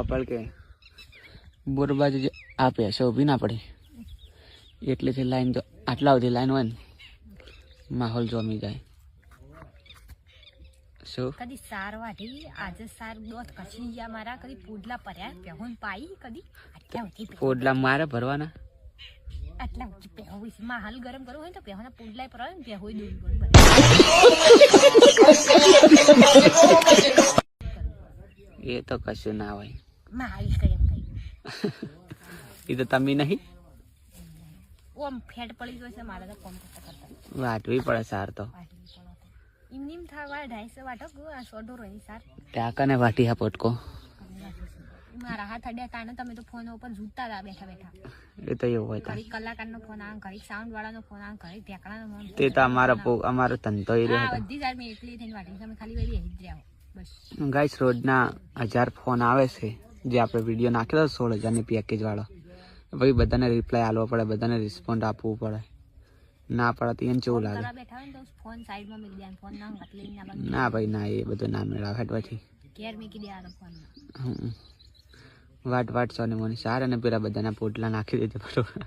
આપણ કે બોરબાજ આ પૈસા ઊભી ના પડે એટલેથી લાઈન તો આટલા સુધી લાઈન હોય ને માહોલ જમી જાય. શું કદી સાર વાઢી આજે સાર દોત કચી ગયા મારા કદી પોડલા ભર્યા પહેહોન પાઈ કદી આટલા ઉઠી પોડલા મારે ભરવાના આટલા ઉઠી પહેહો વિશે માહોલ ગરમ કરવો હોય તો પહેહોના પોડલા પર આવે ને પહેહોય દૂર એ તો કશું ના હોય માહોલ કરે એમ કઈ એ તો તમે નહીં ઓમ ફેટ પડી ગયો છે મારે તો કોમ કરતા વાટવી પડે સાર તો ઇમનીમ થાવા 250 વાટો આ સોડો રોની સાર ટાકાને વાટી હા પોટકો મારા હાથ અડ્યા કાને તમે તો ફોન ઉપર ઝૂટતા હતા બેઠા બેઠા. એ તો એવું હોય ઘડીક કલાકારનો ફોન આવે ઘડીક સાઉન્ડ વાળાનો ફોન આવે ઘડીક ઢેકણાનો ફોન. તે તો અમારો ધંધો એ રહ્યો હતો. બધી સાઈડ મેં એકલી થઈને વાટી તમે ખાલી વેલી હેજ રહ્યા બસ. ગાઈસ રોજના 1000 ફોન આવે છે જે આપણે વિડીયો નાખ્યો 16,000 ની પેકેજ વાળો ભાઈ બધાને રિપ્લાય આપવો પડે બધાને રિસ્પોન્ડ આપવું પડે ના પડે તો એને કેવું લાગે બેઠા હોય તો ફોન સાઈડમાં મૂકી દેવાનો ફોન ના હાથ લઈને ના ભાઈ ના એ બધું ના મેળાવે હેડવાથી ઘેર મૂકી દેવાનો ફોન વાટ સોની મોની સાર અને પેલા બધાના પોટલા નાખી દેજે બરોબર